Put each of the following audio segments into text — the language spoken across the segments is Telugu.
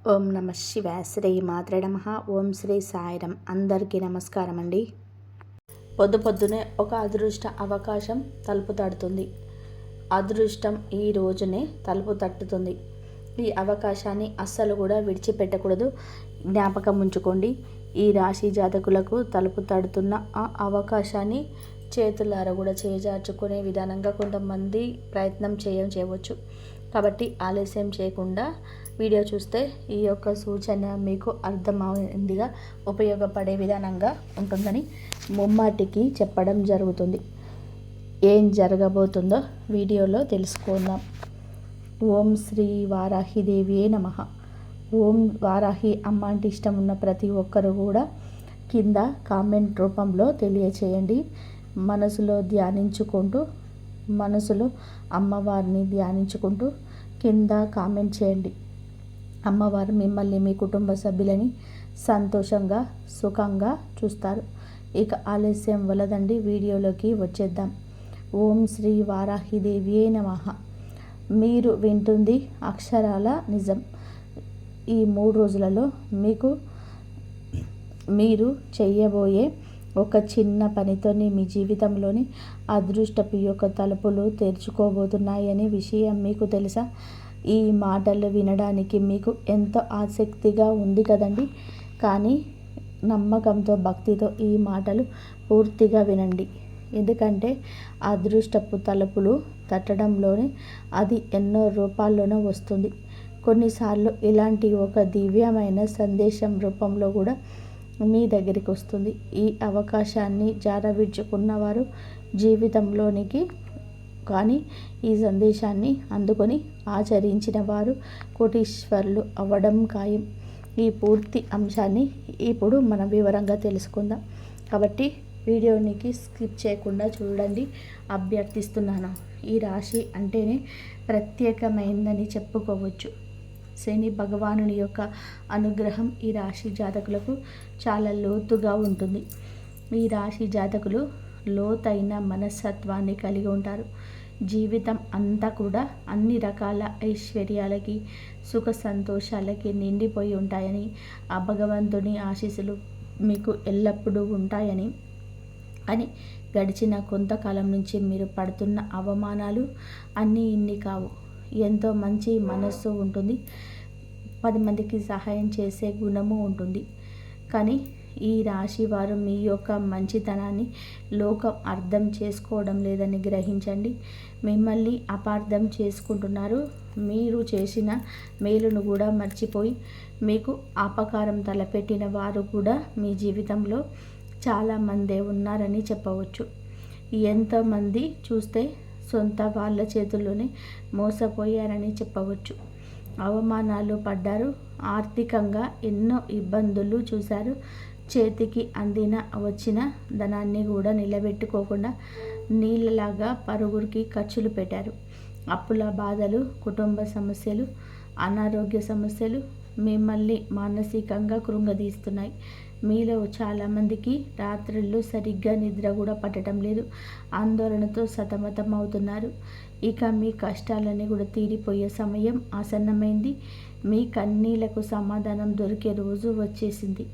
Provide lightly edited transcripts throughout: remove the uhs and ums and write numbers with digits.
ఓం నమ శివాయ. శ్రీ మాత్రే నమః. ఓం శ్రీ సాయిరం. అందరికీ నమస్కారం అండి. పొద్దునే ఒక అదృష్ట అవకాశం తలుపు తడుతుంది. అదృష్టం ఈ రోజునే తలుపు తట్టుతుంది. ఈ అవకాశాన్ని అస్సలు కూడా విడిచిపెట్టకూడదు. జ్ఞాపకం ఉంచుకోండి. ఈ రాశి జాతకులకు తలుపు తడుతున్న ఆ అవకాశాన్ని చేతులారా కూడా చేజార్చుకునే విధానంగా కొంతమంది ప్రయత్నం చేయవచ్చు. కాబట్టి ఆలస్యం చేయకుండా వీడియో చూస్తే ఈ యొక్క సూచన మీకు అర్థమైందిగా ఉపయోగపడే విధానంగా ఉంటుందని ముమ్మాటికి చెప్పడం జరుగుతుంది. ఏం జరగబోతుందో వీడియోలో తెలుసుకుందాం. ఓం శ్రీ వారాహిదేవియే నమః. ఓం వారాహి అమ్మ అంటే ఇష్టం ఉన్న ప్రతి ఒక్కరు కూడా కింద కామెంట్ రూపంలో తెలియచేయండి. మనసులో అమ్మవారిని ధ్యానించుకుంటూ కింద కామెంట్ చేయండి. అమ్మవారు మిమ్మల్ని మీ కుటుంబ సభ్యులని సంతోషంగా సుఖంగా చూస్తారు. ఇక ఆలస్యం వలదండి, వీడియోలోకి వచ్చేద్దాం. ఓం శ్రీ వారాహిదేవియే నమః. మీరు వింటుంది అక్షరాల నిజం. ఈ 3 రోజులలో మీరు చేయబోయే ఒక చిన్న పనితోనే మీ జీవితంలోని అదృష్టపు యొక్క తలుపులు తెరుచుకోబోతున్నాయనే విషయం మీకు తెలుసా? ఈ మాటలు వినడానికి మీకు ఎంతో ఆసక్తిగా ఉంది కదండి. కానీ నమ్మకంతో భక్తితో ఈ మాటలు పూర్తిగా వినండి. ఎందుకంటే అదృష్టపు తలుపులు తట్టడంలోనే అది ఎన్నో రూపాల్లోనే వస్తుంది. కొన్నిసార్లు ఇలాంటి ఒక దివ్యమైన సందేశం రూపంలో కూడా మీ దగ్గరికి వస్తుంది. ఈ అవకాశాన్ని జారవిడ్చుకున్నవారు జీవితంలోనికి కానీ ఈ సందేశాన్ని అందుకొని ఆచరించిన వారు కోటీశ్వరులు అవ్వడం ఖాయం. ఈ పూర్తి అంశాన్ని ఇప్పుడు మనం వివరంగా తెలుసుకుందాం. కాబట్టి వీడియోనికి స్కిప్ చేయకుండా చూడండి అభ్యర్థిస్తున్నాను. ఈ రాశి అంటేనే ప్రత్యేకమైందని చెప్పుకోవచ్చు. శని భగవానుని యొక్క అనుగ్రహం ఈ రాశి జాతకులకు చాలా లోతుగా ఉంటుంది. ఈ రాశి జాతకులు లోతైన మనస్తత్వాన్ని కలిగి ఉంటారు. జీవితం అంతా కూడా అన్ని రకాల ఐశ్వర్యాలకి సుఖ సంతోషాలకి నిండిపోయి ఉంటాయని, ఆ భగవంతుని ఆశీస్సులు మీకు ఎల్లప్పుడూ ఉంటాయని, అని గడిచిన కొంతకాలం నుంచి మీరు పడుతున్న అవమానాలు అన్నీ ఇన్ని కావు. ఎంతో మంచి మనస్సు ఉంటుంది. 10 మందికి సహాయం చేసే గుణము ఉంటుంది. కానీ ఈ రాశి వారు మీ యొక్క మంచితనాన్ని లోకం అర్థం చేసుకోవడం లేదని గ్రహించండి. మిమ్మల్ని అపార్థం చేసుకుంటున్నారు. మీరు చేసిన మేలును కూడా మర్చిపోయి మీకు అపకారం తలపెట్టిన వారు కూడా మీ జీవితంలో చాలామందే ఉన్నారని చెప్పవచ్చు. ఎంతోమంది చూస్తే సొంత వాళ్ళ చేతుల్లోనే మోసపోయారని చెప్పవచ్చు. అవమానాలు పడ్డారు. ఆర్థికంగా ఎన్నో ఇబ్బందులు చూశారు. చేతికి వచ్చిన ధనాన్ని కూడా నిలబెట్టుకోకుండా నీళ్ళలాగా పరుగురికి ఖర్చులు పెట్టారు. అప్పుల బాధలు, కుటుంబ సమస్యలు, అనారోగ్య సమస్యలు మిమ్మల్ని మానసికంగా కృంగదీస్తున్నాయి. మీలో చాలామందికి రాత్రుళ్ళు సరిగ్గా నిద్ర కూడా పట్టడం లేదు. ఆందోళనతో సతమతం అవుతున్నారు. ఇక మీ కష్టాలన్నీ కూడా తీరిపోయే సమయం ఆసన్నమైంది. మీ కన్నీళ్లకు సమాధానం దొరికే రోజు వచ్చేసింది.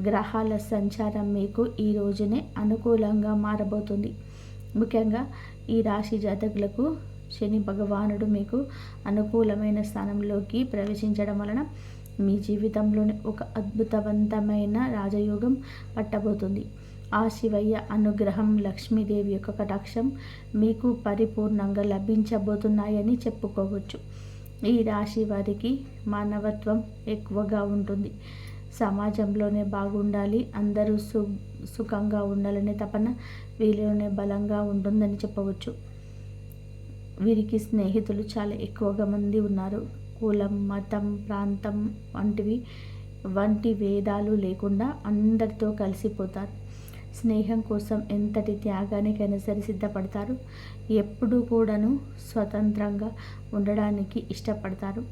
గ్రహాల సంచారం మీకు ఈ రోజునే అనుకూలంగా మారబోతుంది. ముఖ్యంగా ఈ రాశి జాతకులకు శని భగవానుడు మీకు అనుకూలమైన స్థానంలోకి ప్రవేశించడం వలన మీ జీవితంలోని ఒక అద్భుతవంతమైన రాజయోగం పట్టబోతుంది. ఆ శివయ్య అనుగ్రహం, లక్ష్మీదేవి యొక్క కటాక్షం మీకు పరిపూర్ణంగా లభించబోతున్నాయని చెప్పుకోవచ్చు. ఈ రాశి వారికి మానవత్వం ఎక్కువగా ఉంటుంది. సమాజంలోనే బాగుండాలి, అందరూ సుఖంగా ఉండాలనే తపన వీరిలోనే బలంగా ఉంటుందని చెప్పవచ్చు. వీరికి స్నేహితులు చాలా ఎక్కువగా మంది ఉన్నారు. కులం, మతం, ప్రాంతం వంటి భేదాలు లేకుండా అందరితో కలిసిపోతారు. స్నేహం కోసం ఎంతటి త్యాగానికైనా సరే సిద్ధపడతారు. ఎప్పుడూ కూడాను స్వతంత్రంగా ఉండడానికి ఇష్టపడతారు.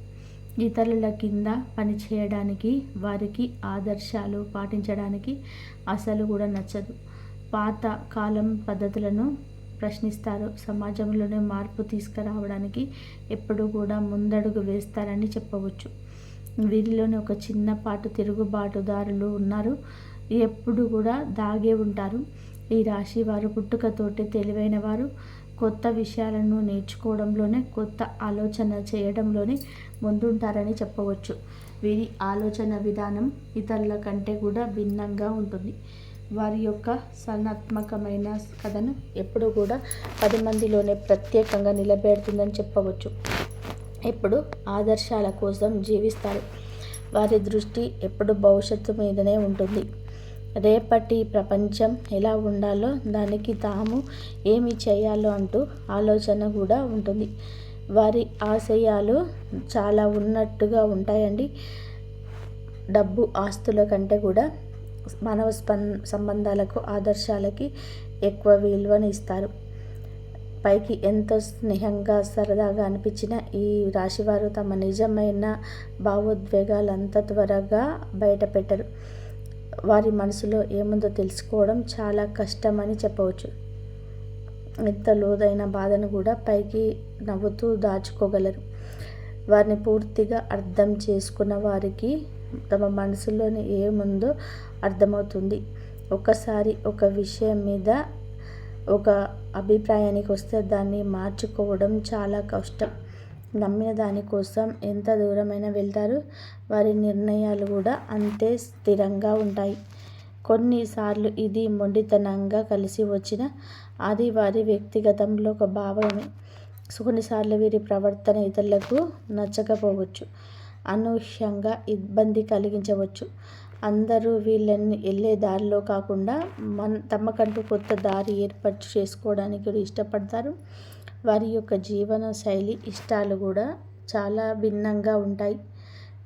ఇతరుల కింద పనిచేయడానికి, వారికి ఆదర్శాలు పాటించడానికి అసలు కూడా నచ్చదు. పాత కాలం పద్ధతులను ప్రశ్నిస్తారు. సమాజంలోనే మార్పు తీసుకురావడానికి ఎప్పుడూ కూడా ముందడుగు వేస్తారని చెప్పవచ్చు. వీరిలోని ఒక చిన్నపాటు తిరుగుబాటుదారులు ఉన్నారు. ఎప్పుడు కూడా దాగే ఉంటారు. ఈ రాశి వారు పుట్టుకతోటి తెలివైన వారు. కొత్త విషయాలను నేర్చుకోవడంలోనే, కొత్త ఆలోచన చేయడంలోనే ముందుంటారని చెప్పవచ్చు. వీరి ఆలోచన విధానం ఇతరుల కంటే కూడా భిన్నంగా ఉంటుంది. వారి యొక్క సృజనాత్మకమైన కథను ఎప్పుడు కూడా 10 మందిలోనే ప్రత్యేకంగా నిలబెడుతుందని చెప్పవచ్చు. ఎప్పుడు ఆదర్శాల కోసం జీవిస్తారు. వారి దృష్టి ఎప్పుడు భవిష్యత్తు మీదనే ఉంటుంది. రేపటి ప్రపంచం ఎలా ఉండాలో, దానికి తాము ఏమి చేయాలో అంటూ ఆలోచన కూడా ఉంటుంది. వారి ఆశయాలు చాలా ఉన్నట్టుగా ఉంటాయండి. డబ్బు, ఆస్తుల కంటే కూడా మానవ సంబంధాలకు, ఆదర్శాలకి ఎక్కువ విలువని ఇస్తారు. పైకి ఎంతో స్నేహంగా, సరదాగా అనిపించిన ఈ రాశివారు తమ నిజమైన భావోద్వేగాలు అంత త్వరగా బయట పెట్టరు. వారి మనసులో ఏముందో తెలుసుకోవడం చాలా కష్టమని చెప్పవచ్చు. ఎంత లోతైన బాధను కూడా పైకి నవ్వుతూ దాచుకోగలరు. వారిని పూర్తిగా అర్థం చేసుకున్న వారికి తమ మనసులోని ఏముందో అర్థమవుతుంది. ఒకసారి ఒక విషయం మీద ఒక అభిప్రాయానికి వస్తే దాన్ని మార్చుకోవడం చాలా కష్టం. నమ్మిన దానికోసం ఎంత దూరమైనా వెళ్తారు. వారి నిర్ణయాలు కూడా అంతే స్థిరంగా ఉంటాయి. కొన్నిసార్లు ఇది మొండితనంగా కలిసి వచ్చిన అది వారి వ్యక్తిగతంలో ఒక భావమే. కొన్నిసార్లు వీరి ప్రవర్తన ఇతరులకు నచ్చకపోవచ్చు, అనూహ్యంగా ఇబ్బంది కలిగించవచ్చు. అందరూ వీళ్ళని వెళ్ళే దారిలో కాకుండా తమకంటూ కొత్త దారి ఏర్పాటు చేసుకోవడానికి ఇష్టపడతారు. వారి యొక్క జీవన శైలి, ఇష్టాలు కూడా చాలా భిన్నంగా ఉంటాయి.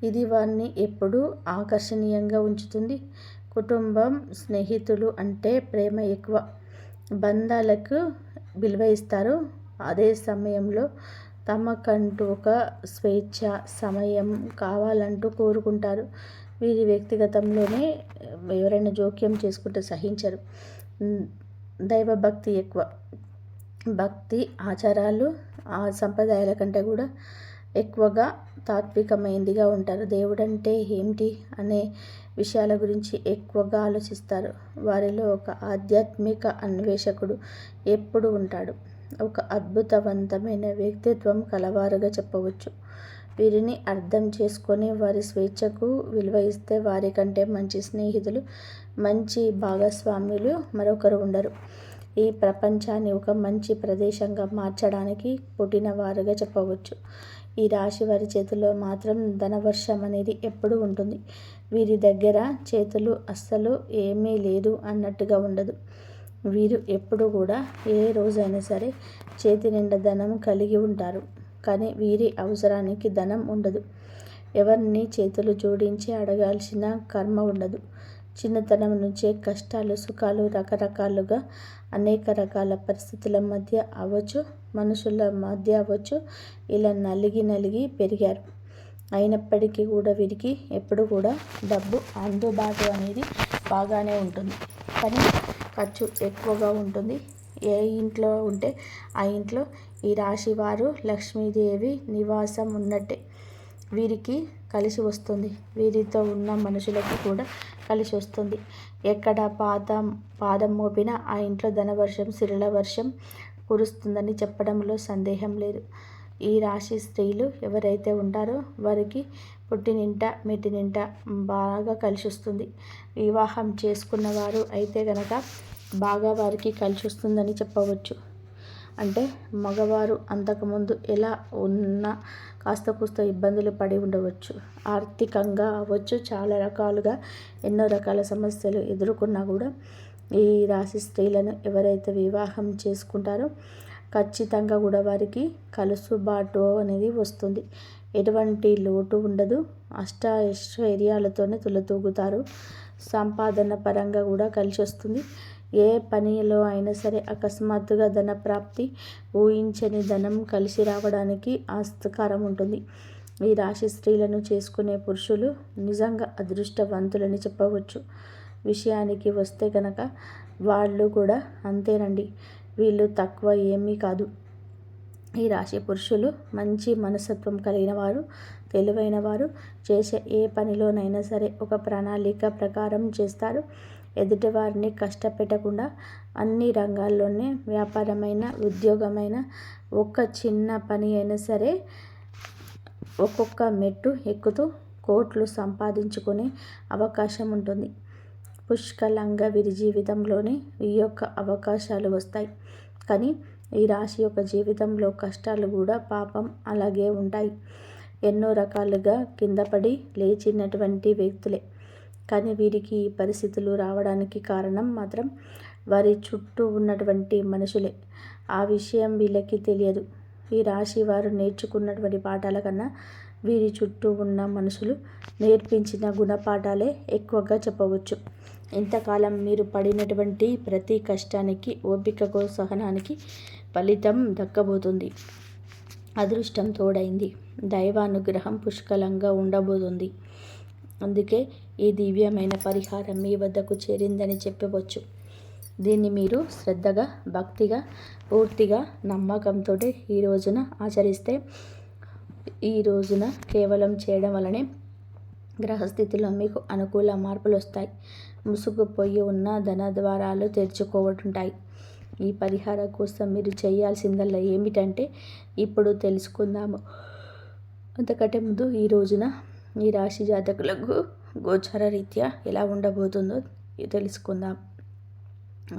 ఇది వారిని ఎప్పుడూ ఆకర్షణీయంగా ఉంచుతుంది. కుటుంబం, స్నేహితులు అంటే ప్రేమ ఎక్కువ. బంధాలకు విలువ ఇస్తారు. అదే సమయంలో తమకంటూ ఒక స్వేచ్ఛ, సమయం కావాలంటూ కోరుకుంటారు. వీరి వ్యక్తిగతంలోనే ఎవరైనా జోక్యం చేసుకుంటే సహించరు. దైవభక్తి ఎక్కువ. భక్తి, ఆచారాలు, సంప్రదాయాల కంటే కూడా ఎక్కువగా తాత్వికమైనదిగా ఉంటారు. దేవుడంటే ఏమిటి అనే విషయాల గురించి ఎక్కువగా ఆలోచిస్తారు. వారిలో ఒక ఆధ్యాత్మిక అన్వేషకుడు ఎప్పుడు ఉంటాడు. ఒక అద్భుతవంతమైన వ్యక్తిత్వం కలవారుగా చెప్పవచ్చు. వీరిని అర్థం చేసుకొని వారి స్వేచ్ఛకు విలువ ఇస్తే వారికంటే మంచి స్నేహితులు, మంచి భాగస్వాములు మరొకరు ఉండరు. ఈ ప్రపంచాన్ని ఒక మంచి ప్రదేశంగా మార్చడానికి పుట్టినవారుగా చెప్పవచ్చు. ఈ రాశి వారి చేతిలో మాత్రం ధనవర్షం అనేది ఎప్పుడూ ఉంటుంది. వీరి దగ్గర చేతులు అస్సలు ఏమీ లేదు అన్నట్టుగా ఉండదు. వీరు ఎప్పుడు కూడా ఏ రోజైనా సరే చేతి నిండా ధనం కలిగి ఉంటారు. కానీ వీరి అవసరానికి ధనం ఉండదు. ఎవరిని చేతులు జోడించి అడగాల్సిన కర్మ ఉండదు. చిన్నతనం నుంచే కష్టాలు, సుఖాలు రకరకాలుగా అనేక రకాల పరిస్థితుల మధ్య అవ్వచ్చు, మనుషుల మధ్య అవ్వచ్చు, ఇలా నలిగి పెరిగారు. అయినప్పటికీ కూడా వీరికి ఎప్పుడు కూడా డబ్బు అందుబాటు అనేది బాగానే ఉంటుంది. కానీ ఖర్చు ఎక్కువగా ఉంటుంది. ఏ ఇంట్లో ఉంటే ఆ ఇంట్లో ఈ రాశి వారు లక్ష్మీదేవి నివాసం ఉన్నట్టే. వీరికి కలిసి వస్తుంది. వీరితో ఉన్న మనుషులకు కూడా కలిసి వస్తుంది. ఎక్కడ పాదం మోపినా ఆ ఇంట్లో ధనవర్షం, సిరుల వర్షం కురుస్తుందని చెప్పడంలో సందేహం లేదు. ఈ రాశి స్త్రీలు ఎవరైతే ఉంటారో వారికి పుట్టినింట, మెట్టినింట బాగా కలిసి వస్తుంది. వివాహం చేసుకున్న వారు అయితే గనక బాగా వారికి కలిసి వస్తుందని చెప్పవచ్చు. అంటే మగవారు అంతకుముందు ఎలా ఉన్నా కాస్త కూస్త ఇబ్బందులు పడి ఉండవచ్చు. ఆర్థికంగా అవ్వచ్చు, చాలా రకాలుగా ఎన్నో రకాల సమస్యలు ఎదుర్కొన్నా కూడా ఈ రాశి స్త్రీలను ఎవరైతే వివాహం చేసుకుంటారో ఖచ్చితంగా కూడా వారికి కలుసుబాటు అనేది వస్తుంది. ఎటువంటి లోటు ఉండదు. ఐశ్వర్యాలతోనే తులతూగుతారు. సంపాదన పరంగా కూడా కలిసి వస్తుంది. ఏ పనిలో అయినా సరే అకస్మాత్తుగా ధన ప్రాప్తి, ఊహించని ధనం కలిసి రావడానికి ఆస్కారం ఉంటుంది. ఈ రాశి స్త్రీలను చేసుకునే పురుషులు నిజంగా అదృష్టవంతులని చెప్పవచ్చు. విషయానికి వస్తే కనుక వాళ్ళు కూడా అంతేనండి. వీళ్ళు తక్కువ ఏమీ కాదు. ఈ రాశి పురుషులు మంచి మనస్తత్వం కలిగిన వారు, తెలివైన వారు. చేసే ఏ పనిలోనైనా సరే ఒక ప్రణాళిక ప్రకారం చేస్తారు. ఎదుటివారిని కష్టపెట్టకుండా అన్ని రంగాల్లోనే వ్యాపారమైన, ఉద్యోగమైన, ఒక చిన్న పని అయినా సరే ఒక్కొక్క మెట్టు ఎక్కుతూ కోట్లు సంపాదించుకునే అవకాశం ఉంటుంది. పుష్కలంగా వీరి జీవితంలోనే ఈ యొక్క అవకాశాలు వస్తాయి. కానీ ఈ రాశి యొక్క జీవితంలో కష్టాలు కూడా పాపం అలాగే ఉంటాయి. ఎన్నో రకాలుగా కింద పడి లేచినటువంటి వ్యక్తులే. కానీ వీరికి ఈ పరిస్థితులు రావడానికి కారణం మాత్రం వారి చుట్టూ ఉన్నటువంటి మనుషులే. ఆ విషయం వీళ్ళకి తెలియదు. ఈ రాశి వారు నేర్చుకున్నటువంటి పాఠాల కన్నా వీరి చుట్టూ ఉన్న మనుషులు నేర్పించిన గుణపాఠాలే ఎక్కువగా చెప్పవచ్చు. ఇంతకాలం మీరు పడినటువంటి ప్రతి కష్టానికి, ఓపికకు, సహనానికి ఫలితం దక్కబోతుంది. అదృష్టం తోడైంది. దైవానుగ్రహం పుష్కలంగా ఉండబోతుంది. అందుకే ఈ దివ్యమైన పరిహారం మీ వద్దకు చేరిందని చెప్పవచ్చు. దీన్ని మీరు శ్రద్ధగా, భక్తిగా, పూర్తిగా నమ్మకంతో ఈ రోజున ఆచరిస్తే, ఈ రోజున కేవలం చేయడం వల్లనే గ్రహస్థితిలో మీకు అనుకూల మార్పులు వస్తాయి. ముసుగుపోయి ఉన్న ధన ద్వారాలు తెరుచుకోవటుంటాయి. ఈ పరిహారం కోసం మీరు చేయాల్సిందల్లా ఏమిటంటే ఇప్పుడు తెలుసుకుందాము. అంతకంటే ముందు ఈ రోజున ఈ రాశి జాతకులకు గోచార రీత్యా ఎలా ఉండబోతుందో తెలుసుకుందాం.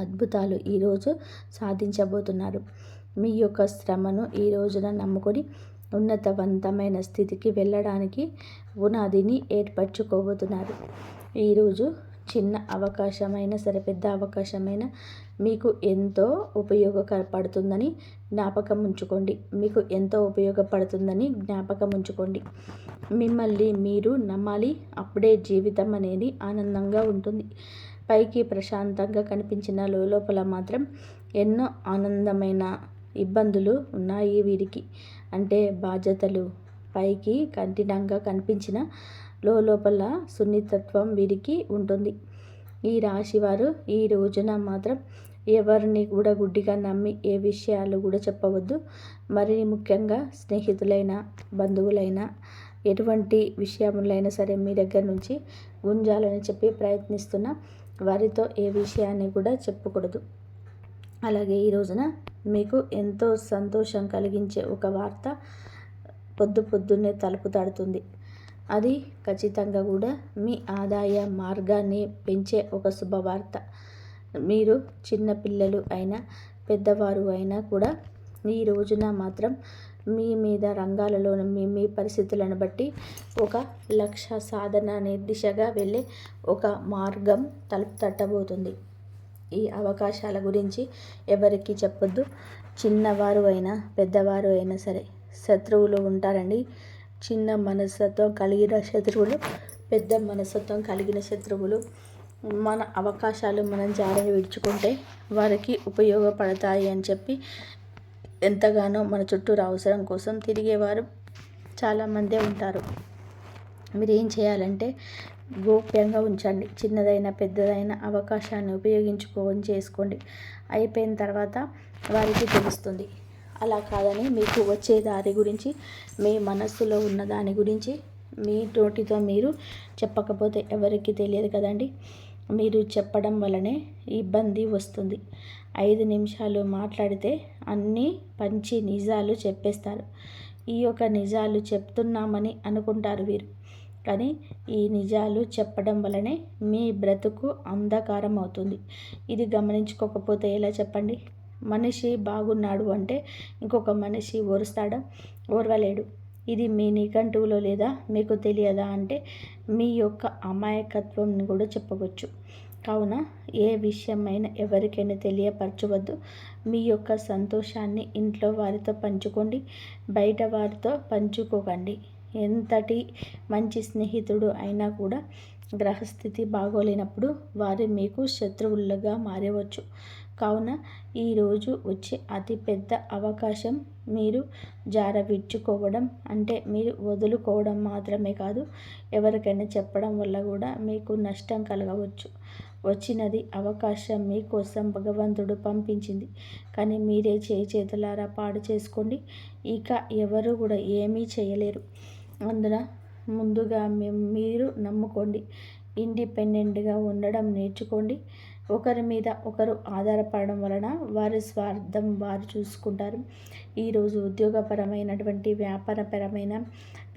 అద్భుతాలు ఈరోజు సాధించబోతున్నారు. మీ యొక్క శ్రమను ఈ రోజున నమ్ముకొని ఉన్నతవంతమైన స్థితికి వెళ్ళడానికి పునాదిని ఏర్పరచుకోబోతున్నారు. ఈరోజు చిన్న అవకాశమైనా సరే, పెద్ద అవకాశమైనా మీకు ఎంతో ఉపయోగపడుతుందని జ్ఞాపకం ఉంచుకోండి. మిమ్మల్ని మీరు నమ్మాలి. అప్పుడే జీవితం అనేది ఆనందంగా ఉంటుంది. పైకి ప్రశాంతంగా కనిపించిన లోపల మాత్రం ఎన్నో ఆనందమైన ఇబ్బందులు ఉన్నాయి వీరికి. అంటే బాధ్యతలు పైకి కఠినంగా కనిపించిన లోపల సున్నితత్వం వీరికి ఉంటుంది. ఈ రాశివారు ఈ రోజున మాత్రం ఎవరిని కూడా గుడ్డిగా నమ్మి ఏ విషయాలు కూడా చెప్పవద్దు. మరి ముఖ్యంగా స్నేహితులైనా, బంధువులైనా, ఎటువంటి విషయములైనా సరే మీ దగ్గర నుంచి గుంజాలని చెప్పి ప్రయత్నిస్తున్న వారితో ఏ విషయాన్ని కూడా చెప్పకూడదు. అలాగే ఈ రోజున మీకు ఎంతో సంతోషం కలిగించే ఒక వార్త పొద్దున్నే తలుపు తడుతుంది. అది ఖచ్చితంగా కూడా మీ ఆదాయ మార్గాన్ని పెంచే ఒక శుభవార్త. మీరు చిన్న పిల్లలు అయినా, పెద్దవారు అయినా కూడా ఈ రోజున మాత్రం మీ మీద రంగాలలో మీ పరిస్థితులను బట్టి ఒక లక్ష్య సాధన దిశగా వెళ్ళే ఒక మార్గం తలుపు తట్టబోతుంది. ఈ అవకాశాల గురించి ఎవరికి చెప్పొద్దు. చిన్నవారు అయినా, పెద్దవారు అయినా సరే శత్రువులు ఉంటారండి. చిన్న మనస్తత్వం కలిగిన శత్రువులు, పెద్ద మనస్తత్వం కలిగిన శత్రువులు. మన అవకాశాలు మనం జారిని విడుచుకుంటే వారికి ఉపయోగపడతాయి అని చెప్పి ఎంతగానో మన చుట్టూరు అవసరం కోసం తిరిగేవారు చాలామందే ఉంటారు. మీరు ఏం చేయాలంటే గోప్యంగా ఉంచండి. చిన్నదైన పెద్దదైన అవకాశాన్ని చేసుకోండి. అయిపోయిన తర్వాత వారికి తెలుస్తుంది. అలా కాదని మీకు వచ్చే దారి గురించి, మీ మనస్సులో ఉన్న దాని గురించి మీ నోటితో మీరు చెప్పకపోతే ఎవరికి తెలియదు కదండి. మీరు చెప్పడం వల్లనే ఇబ్బంది వస్తుంది. 5 నిమిషాలు మాట్లాడితే అన్నీ పంచి నిజాలు చెప్పేస్తారు. ఈ యొక్క నిజాలు చెప్తున్నామని అనుకుంటారు వీరు. కానీ ఈ నిజాలు చెప్పడం వల్లనే మీ బ్రతుకు అంధకారం అవుతుంది. ఇది గమనించుకోకపోతే ఎలా చెప్పండి? మనిషి బాగున్నాడు అంటే ఇంకొక మనిషి ఓర్వలేడు. ఇది మీ నిఘంటువులో లేదా మీకు తెలియదా అంటే మీ యొక్క అమాయకత్వం కూడా చెప్పవచ్చు. కావున ఏ విషయమైనా ఎవరికైనా తెలియపరచవద్దు. మీ యొక్క సంతోషాన్ని ఇంట్లో వారితో పంచుకోండి, బయట వారితో పంచుకోకండి. ఎంతటి మంచి స్నేహితుడు అయినా కూడా గ్రహస్థితి బాగోలేనప్పుడు వారు మీకు శత్రువులుగా మారవచ్చు. కావున ఈరోజు వచ్చే అతిపెద్ద అవకాశం మీరు జారవిడ్చుకోవడం అంటే మీరు వదులుకోవడం మాత్రమే కాదు, ఎవరికైనా చెప్పడం వల్ల కూడా మీకు నష్టం కలగవచ్చు. వచ్చినది అవకాశం మీకోసం భగవంతుడు పంపించింది, కానీ మీరే చేతులారా పాడు చేసుకోండి. ఇక ఎవరు కూడా ఏమీ చేయలేరు. అందున ముందుగా మీరు నమ్ముకోండి. ఇండిపెండెంట్గా ఉండడం నేర్చుకోండి. ఒకరి మీద ఒకరు ఆధారపడడం వలన వారి స్వార్థం వారు చూసుకుంటారు. ఈరోజు ఉద్యోగపరమైనటువంటి, వ్యాపారపరమైన,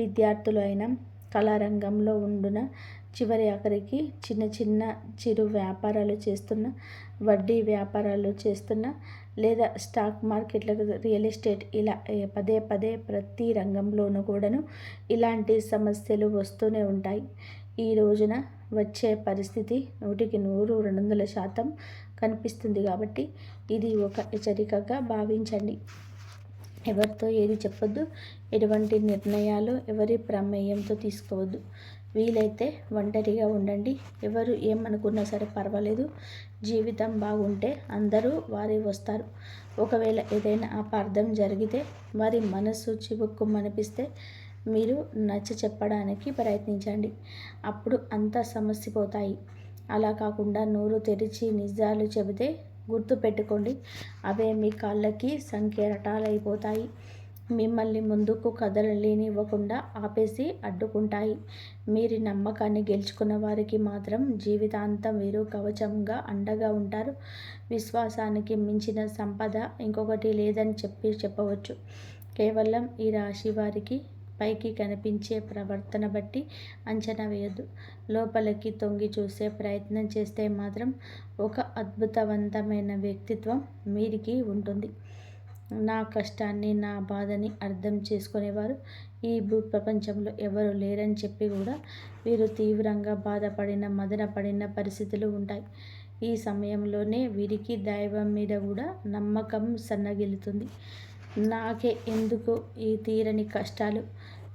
విద్యార్థులు అయినా, కళారంగంలో ఉండున, చివరి ఆఖరికి చిన్న చిరు వ్యాపారాలు చేస్తున్న, వడ్డీ వ్యాపారాలు చేస్తున్న, లేదా స్టాక్ మార్కెట్లకు, రియల్ ఎస్టేట్, ఇలా పదే ప్రతి రంగంలోనూ కూడాను ఇలాంటి సమస్యలు వస్తూనే ఉంటాయి. ఈ రోజున వచ్చే పరిస్థితి 100కి 200% కనిపిస్తుంది. కాబట్టి ఇది ఒక హెచ్చరికగా భావించండి. ఎవరితో ఏది చెప్పొద్దు. ఎటువంటి నిర్ణయాలు ఎవరి ప్రమేయంతో తీసుకోవద్దు. వీలైతే ఒంటరిగా ఉండండి. ఎవరు ఏమనుకున్నా సరే పర్వాలేదు. జీవితం బాగుంటే అందరూ వారి వస్తారు. ఒకవేళ ఏదైనా అపార్థం జరిగితే, వారి మనసు చివుక్కుమనిపిస్తే మీరు నచ్చ చెప్పడానికి ప్రయత్నించండి. అప్పుడు అంతా సమసిపోతాయి. అలా కాకుండా నోరు తెరిచి నిజాలు చెబితే గుర్తుపెట్టుకోండి, అవే మీ కాళ్ళకి సంకెరటాలైపోతాయి. మిమ్మల్ని ముందుకు కదలలేనివ్వకుండా ఆపేసి అడ్డుకుంటాయి. మీరు నమ్మకాన్ని గెలుచుకున్న వారికి మాత్రం జీవితాంతం వీరు కవచంగా అండగా ఉంటారు. విశ్వాసానికి మించిన సంపద ఇంకొకటి లేదని చెప్పవచ్చు. కేవలం ఈ రాశి వారికి పైకి కనిపించే ప్రవర్తన బట్టి అంచనా వేయద్దు. లోపలికి తొంగి చూసే ప్రయత్నం చేస్తే మాత్రం ఒక అద్భుతవంతమైన వ్యక్తిత్వం మీరికి ఉంటుంది. నా కష్టాన్ని, నా బాధని అర్థం చేసుకునేవారు ఈ భూప్రపంచంలో ఎవరు లేరని చెప్పి కూడా వీరు తీవ్రంగా బాధపడిన, మదనపడిన పరిస్థితులు ఉంటాయి. ఈ సమయంలోనే వీరికి దైవం మీద కూడా నమ్మకం సన్నగిల్లుతుంది. నాకే ఎందుకు ఈ తీరని కష్టాలు?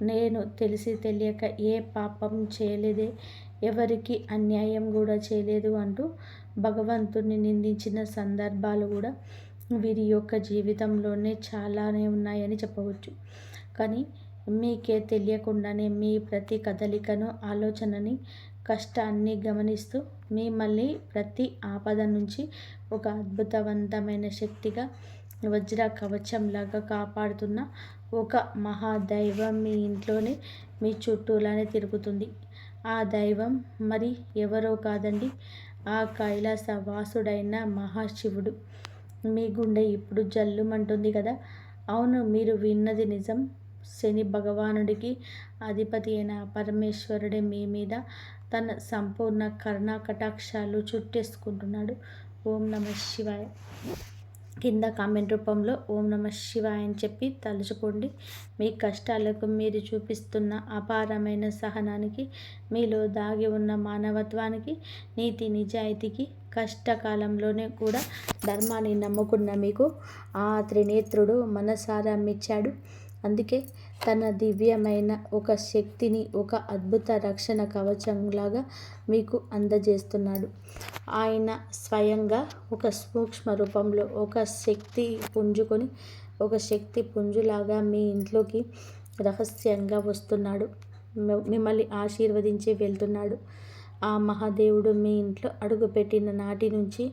నేను తెలిసి తెలియక ఏ పాపం చేయలేదే, ఎవరికి అన్యాయం కూడా చేయలేదు అంటూ భగవంతుని నిందించిన సందర్భాలు కూడా వీరి యొక్క జీవితంలోనే చాలానే ఉన్నాయని చెప్పవచ్చు. కానీ మీకే తెలియకుండానే మీ ప్రతి కదలికను, ఆలోచనని, కష్టాన్ని గమనిస్తూ మిమ్మల్ని ప్రతి ఆపద నుంచి ఒక అద్భుతవంతమైన శక్తిగా, వజ్ర కవచంలాగా కాపాడుతున్న ఒక మహాదైవం మీ ఇంట్లోనే, మీ చుట్టూలానే తిరుగుతుంది. ఆ దైవం మరి ఎవరో కాదండి, ఆ కైలాస వాసుడైన మహాశివుడు. మీ గుండె ఇప్పుడు జల్లుమంటుంది కదా? అవును, మీరు విన్నది నిజం. శని భగవానుడికి అధిపతి అయిన పరమేశ్వరుడే మీ మీద తన సంపూర్ణ కరుణా కటాక్షాలు చుట్టేసుకుంటున్నాడు. ఓం నమః శివాయ. కింద కామెంట్ రూపంలో ఓం నమః శివాయ అని చెప్పి తలుచుకోండి. మీ కష్టాలకు మీరు చూపిస్తున్న అపారమైన సహనానికి, మీలో దాగి ఉన్న మానవత్వానికి, నీతి నిజాయితీకి, కష్టకాలంలోనే కూడా ధర్మాన్ని నమ్ముకున్న మీకు ఆ త్రినేత్రుడు మనసారా మెచ్చాడు. అందుకే తన దివ్యమైన ఒక శక్తిని ఒక అద్భుత రక్షణ కవచంలాగా మీకు అందజేస్తున్నాడు. ఆయన స్వయంగా ఒక సూక్ష్మ రూపంలో ఒక శక్తి పుంజుకొని, ఒక శక్తి పుంజులాగా మీ ఇంట్లోకి రహస్యంగా వస్తున్నాడు. మిమ్మల్ని ఆశీర్వదించి వెళ్తున్నాడు. ఆ మహాదేవుడు మీ ఇంట్లో అడుగుపెట్టిన నాటి నుంచి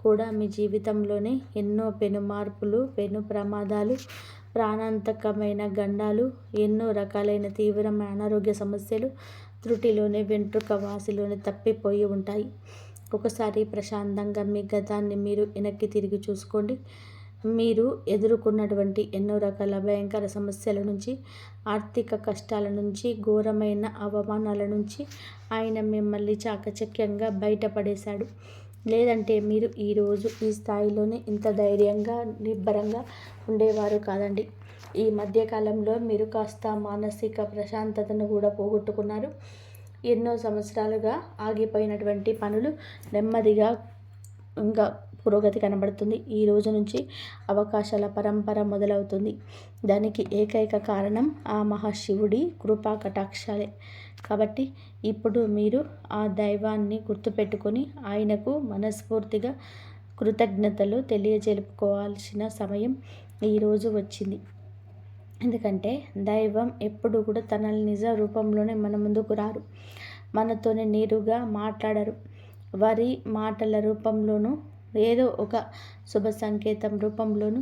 కూడా మీ జీవితంలోనే ఎన్నో పెను మార్పులు, పెను ప్రమాదాలు, ప్రాణాంతకమైన గండాలు, ఎన్నో రకాలైన తీవ్రమైన అనారోగ్య సమస్యలు త్రుటిలోనే, వెంట్రుక వాసిలోనే తప్పిపోయి ఉంటాయి. ఒకసారి ప్రశాంతంగా మీ గతాన్ని మీరు వెనక్కి తిరిగి చూసుకోండి. మీరు ఎదుర్కొన్నటువంటి ఎన్నో రకాల భయంకర సమస్యల నుంచి, ఆర్థిక కష్టాల నుంచి, ఘోరమైన అవమానాల నుంచి ఆయన మిమ్మల్ని చాకచక్యంగా బయటపడేశాడు. లేదంటే మీరు ఈరోజు ఈ స్థాయిలోనే ఇంత ధైర్యంగా, నిబ్బరంగా ఉండేవారు కాదండి. ఈ మధ్యకాలంలో మీరు కాస్త మానసిక ప్రశాంతతను కూడా పోగొట్టుకున్నారు. ఎన్నో సంవత్సరాలుగా ఆగిపోయినటువంటి పనులు నెమ్మదిగా ఇంకా పురోగతి కనబడుతుంది. ఈ రోజు నుంచి అవకాశాల పరంపర మొదలవుతుంది. దానికి ఏకైక కారణం ఆ మహాశివుడి కృపా కటాక్షాలే. కాబట్టి ఇప్పుడు మీరు ఆ దైవాన్ని గుర్తుపెట్టుకొని ఆయనకు మనస్ఫూర్తిగా కృతజ్ఞతలు తెలియజెలుపుకోవాల్సిన సమయం ఈరోజు వచ్చింది. ఎందుకంటే దైవం ఎప్పుడు కూడా తన నిజ రూపంలోనే మన ముందుకు రారు, మనతోనే నేరుగా మాట్లాడరు. వారి మాటల రూపంలోనూ, ఏదో ఒక శుభ సంకేతం రూపంలోనూ,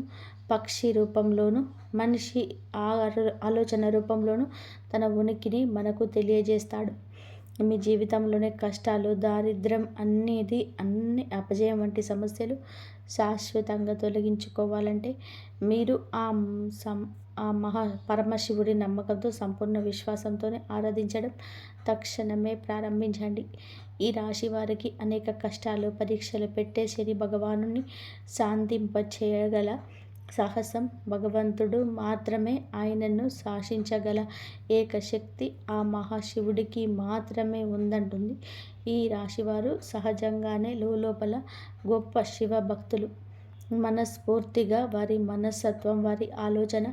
పక్షి రూపంలోనూ, మనిషి ఆలోచన రూపంలోనూ తన ఉనికిని మనకు తెలియజేస్తాడు. మీ జీవితంలోనే కష్టాలు, దారిద్ర్యం అన్ని అపజయం వంటి సమస్యలు శాశ్వతంగా తొలగించుకోవాలంటే మీరు ఆ పరమశివుడి నమ్మకంతో, సంపూర్ణ విశ్వాసంతోనే ఆరాధించడం తక్షణమే ప్రారంభించండి. ఈ రాశి వారికి అనేక కష్టాలు, పరీక్షలు పెట్టే శని భగవానుని శాంతింపచేయగల సాహసం భగవంతుడు మాత్రమే, ఆయనను శాసించగల ఏకశక్తి ఆ మహాశివుడికి మాత్రమే ఉందంటుంది ఈ రాశివారు. సహజంగానే లోపల గొప్ప శివ భక్తులు. మనస్ఫూర్తిగా వారి మనస్తత్వం, వారి ఆలోచన,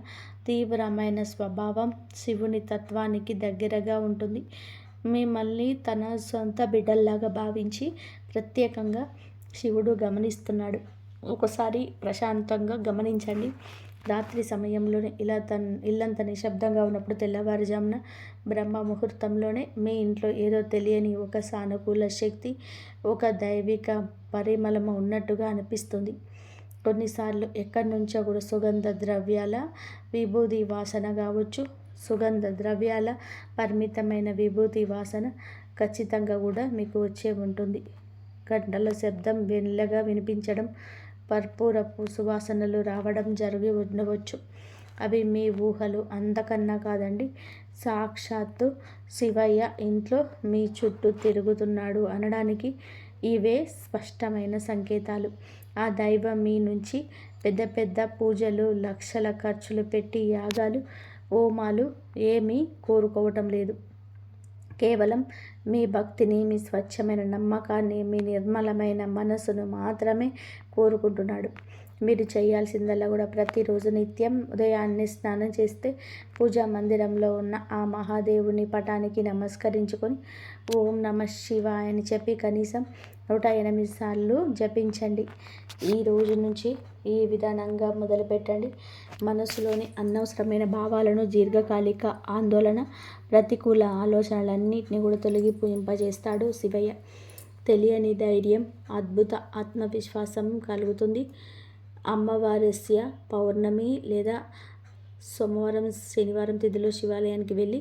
తీవ్రమైన స్వభావం శివుని తత్వానికి దగ్గరగా ఉంటుంది. మిమ్మల్ని తన సొంత బిడ్డల్లాగా భావించి ప్రత్యేకంగా శివుడు గమనిస్తున్నాడు. ఒకసారి ప్రశాంతంగా గమనించండి. రాత్రి సమయంలోనే ఇల్లంతా నిశ్శబ్దంగా ఉన్నప్పుడు, తెల్లవారుజామున బ్రహ్మ ముహూర్తంలోనే మీ ఇంట్లో ఏదో తెలియని ఒక సానుకూల శక్తి, ఒక దైవిక పరిమళము ఉన్నట్టుగా అనిపిస్తుంది. కొన్నిసార్లు ఎక్కడి నుంచో కూడా సుగంధ ద్రవ్యాల విభూతి వాసన కావచ్చు, సుగంధ ద్రవ్యాల పరిమితమైన విభూతి వాసన ఖచ్చితంగా కూడా మీకు వచ్చే ఉంటుంది. గంటల శబ్దం మెల్లగా వినిపించడం, కర్పూరపు సువాసనలు రావడం జరిగి ఉండవచ్చు. అవి మీ ఊహలు, అంతకన్నా కాదండి. సాక్షాత్తు శివయ్య ఇంట్లో మీ చుట్టూ తిరుగుతున్నాడు అనడానికి ఇవే స్పష్టమైన సంకేతాలు. ఆ దైవం మీ నుంచి పెద్ద పెద్ద పూజలు, లక్షల ఖర్చులు పెట్టి యాగాలు, హోమాలు ఏమీ కోరుకోవటం లేదు. కేవలం మీ భక్తిని, మీ స్వచ్ఛమైన నమ్మకాన్ని, మీ నిర్మలమైన మనసును మాత్రమే కోరుకుంటున్నాడు. మీరు చేయాల్సిందల్లా కూడా ప్రతిరోజు నిత్యం ఉదయాన్నే స్నానం చేస్తే పూజా మందిరంలో ఉన్న ఆ మహాదేవుని పటానికి నమస్కరించుకొని ఓం నమః శివాయ అని చెప్పి కనీసం 108 సార్లు జపించండి. ఈ రోజు నుంచి ఈ విధానంగా మొదలుపెట్టండి. మనసులోని అనవసరమైన భావాలను, దీర్ఘకాలిక ఆందోళన, ప్రతికూల ఆలోచనలన్నింటినీ కూడా తొలగింపజేస్తాడు శివయ్య. తెలియని ధైర్యం, అద్భుత ఆత్మవిశ్వాసం కలుగుతుంది. అమావాస్య, పౌర్ణమి లేదా సోమవారం, శనివారం తిథిలో శివాలయానికి వెళ్ళి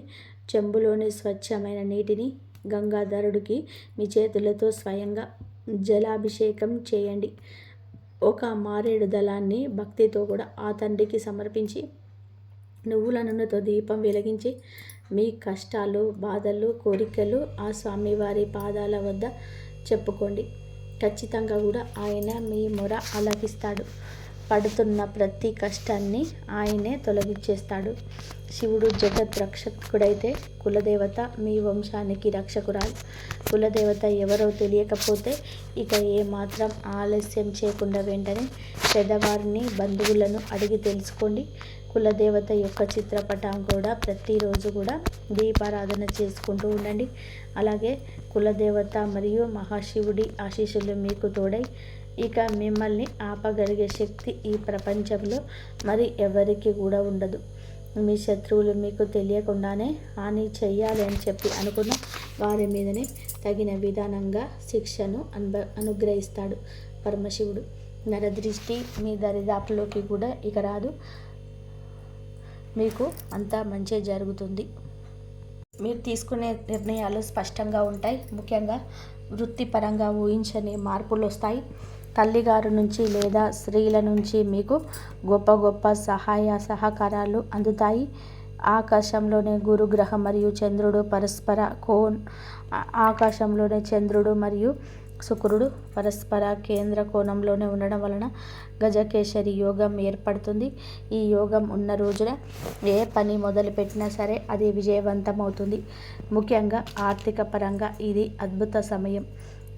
చెంబులోని స్వచ్ఛమైన నీటిని గంగాధరుడికి మీ చేతులతో స్వయంగా జలాభిషేకం చేయండి. ఒక మారేడు దళాన్ని భక్తితో కూడా ఆ తండ్రికి సమర్పించి నువ్వుల నూనెతో దీపం వెలిగించి మీ కష్టాలు, బాధలు, కోరికలు ఆ స్వామివారి పాదాల వద్ద చెప్పుకోండి. ఖచ్చితంగా కూడా ఆయన మీ మొర ఆలకిస్తాడు. పడుతున్న ప్రతి కష్టాన్ని ఆయనే తొలగించేస్తాడు. శివుడు జగత్ రక్షకుడైతే కులదేవత మీ వంశానికి రక్షకురాలు. కులదేవత ఎవరో తెలియకపోతే ఇక ఏమాత్రం ఆలస్యం చేయకుండా వెంటనే పెద్దవారిని, బంధువులను అడిగి తెలుసుకోండి. కులదేవత యొక్క చిత్రపటం కూడా ప్రతిరోజు కూడా దీపారాధన చేసుకుంటూ ఉండండి. అలాగే కులదేవత మరియు మహాశివుడి ఆశీస్సులు మీకు తోడై ఇక మిమ్మల్ని ఆపగలిగే శక్తి ఈ ప్రపంచంలో మరి ఎవరికి కూడా ఉండదు. మీ శత్రువులు మీకు తెలియకుండానే హాని చెయ్యాలి అని చెప్పి అనుకున్న వారి మీదనే తగిన విధానంగా శిక్షను అనుగ్రహిస్తాడు పరమశివుడు. నరదృష్టి మీ దరిదాపులోకి కూడా ఇక రాదు. మీకు అంతా మంచి జరుగుతుంది. మీరు తీసుకునే నిర్ణయాలు స్పష్టంగా ఉంటాయి. ముఖ్యంగా వృత్తిపరంగా ఊహించని మార్పులు వస్తాయి. తల్లిగారు నుంచి లేదా స్త్రీల నుంచి మీకు గొప్ప గొప్ప సహాయ సహకారాలు అందుతాయి. ఆకాశంలోనే గురుగ్రహం మరియు చంద్రుడు పరస్పర ఆకాశంలోనే చంద్రుడు మరియు శుక్రుడు పరస్పర కేంద్ర కోణంలోనే ఉండడం వలన గజకేసరి యోగం ఏర్పడుతుంది. ఈ యోగం ఉన్న రోజున ఏ పని మొదలుపెట్టినా సరే అది విజయవంతమవుతుంది. ముఖ్యంగా ఆర్థిక పరంగా ఇది అద్భుత సమయం.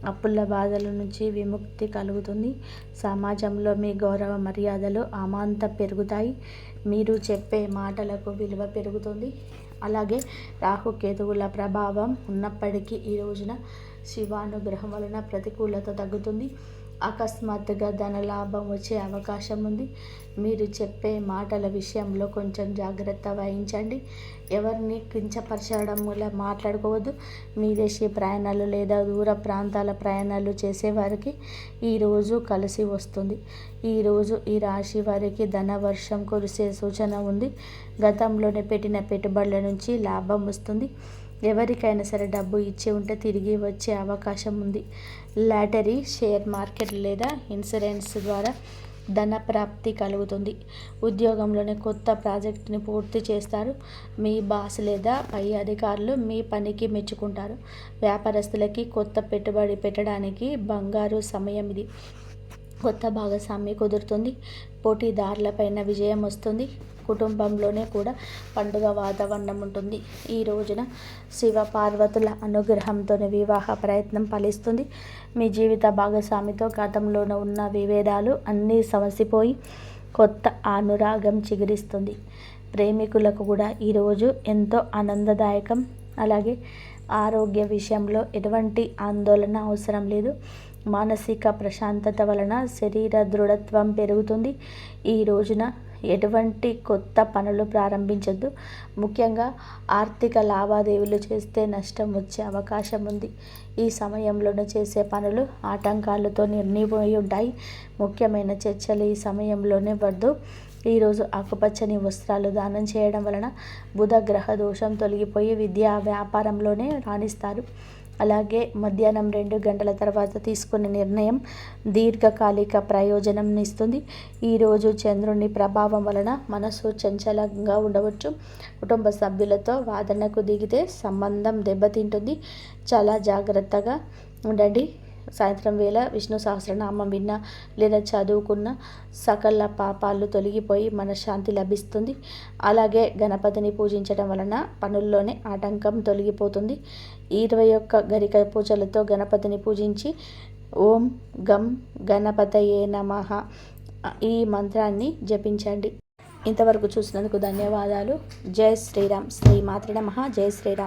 అప్పుల బాధల నుంచి విముక్తి కలుగుతుంది. సమాజంలో మీ గౌరవ మర్యాదలు అమాంతం పెరుగుతాయి. మీరు చెప్పే మాటలకు విలువ పెరుగుతుంది. అలాగే రాహుకేతువుల ప్రభావం ఉన్నప్పటికీ ఈ రోజున శివానుగ్రహం వలన ప్రతికూలత తగ్గుతుంది. అకస్మాత్తుగా ధనలాభం వచ్చే అవకాశం ఉంది. మీరు చెప్పే మాటల విషయంలో కొంచెం జాగ్రత్త వహించండి. ఎవరిని కించపరచడం వల్ల మాట్లాడుకోవద్దు. విదేశీ ప్రయాణాలు లేదా దూర ప్రాంతాల ప్రయాణాలు చేసేవారికి ఈరోజు కలిసి వస్తుంది. ఈరోజు ఈ రాశి వారికి ధనవర్షం కురిసే సూచన ఉంది. గతంలోనే పెట్టిన పెట్టుబడుల నుంచి లాభం వస్తుంది. ఎవరికైనా సరే డబ్బు ఇచ్చి ఉంటే తిరిగి వచ్చే అవకాశం ఉంది. లాటరీ, షేర్ మార్కెట్ లేదా ఇన్సూరెన్స్ ద్వారా ధన ప్రాప్తి కలుగుతుంది. ఉద్యోగంలోనే కొత్త ప్రాజెక్టుని పూర్తి చేస్తారు. మీ బాస్ లేదా పై అధికారులు మీ పనికి మెచ్చుకుంటారు. వ్యాపారస్తులకి కొత్త పెట్టుబడి పెట్టడానికి బంగారు సమయం ఇది. కొత్త భాగస్వామి కుదురుతుంది. పోటీదారులపైన విజయం వస్తుంది. కుటుంబంలోనే కూడా పండుగ వాతావరణం ఉంటుంది. ఈ రోజున శివ పార్వతుల అనుగ్రహంతోనే వివాహ ప్రయత్నం ఫలిస్తుంది. మీ జీవిత భాగస్వామితో గతంలోనే ఉన్న విభేదాలు అన్నీ సమసిపోయి కొత్త అనురాగం చిగురిస్తుంది. ప్రేమికులకు కూడా ఈరోజు ఎంతో ఆనందదాయకం. అలాగే ఆరోగ్య విషయంలో ఎటువంటి ఆందోళన అవసరం లేదు. మానసిక ప్రశాంతత వలన శరీర దృఢత్వం పెరుగుతుంది. ఈ రోజున ఎటువంటి కొత్త పనులు ప్రారంభించొద్దు. ముఖ్యంగా ఆర్థిక లావాదేవీలు చేస్తే నష్టం వచ్చే అవకాశం ఉంది. ఈ సమయంలోనే చేసే పనులు ఆటంకాలతో నిండిపోయి ఉంటాయి. ముఖ్యమైన చర్చలు ఈ సమయంలోనే వద్దు. ఈరోజు ఆకుపచ్చని వస్త్రాలు దానం చేయడం వలన బుధ గ్రహ దోషం తొలగిపోయి విద్యా వ్యాపారంలోనే రాణిస్తారు. అలాగే మధ్యాహ్నం 2 గంటల తర్వాత తీసుకునే నిర్ణయం దీర్ఘకాలిక ప్రయోజనం ఇస్తుంది. ఈరోజు చంద్రుని ప్రభావం వలన మనసు చంచలంగా ఉండవచ్చు. కుటుంబ సభ్యులతో వాదనకు దిగితే సంబంధం దెబ్బతింటుంది. చాలా జాగ్రత్తగా ఉండండి. సాయంత్రం వేళ విష్ణు సహస్రనామం విన్నా లేదా చదువుకున్న సకల పాపాలు తొలగిపోయి మనశ్శాంతి లభిస్తుంది. అలాగే గణపతిని పూజించడం వలన పనుల్లోనే ఆటంకం తొలగిపోతుంది. 21 గరిక పూజలతో గణపతిని పూజించి ఓం గం గణపతయే నమః ఈ మంత్రాన్ని జపించండి. ఇంతవరకు చూసినందుకు ధన్యవాదాలు. జై శ్రీరామ్. శ్రీ మాత్రే నమః. జై శ్రీరామ్.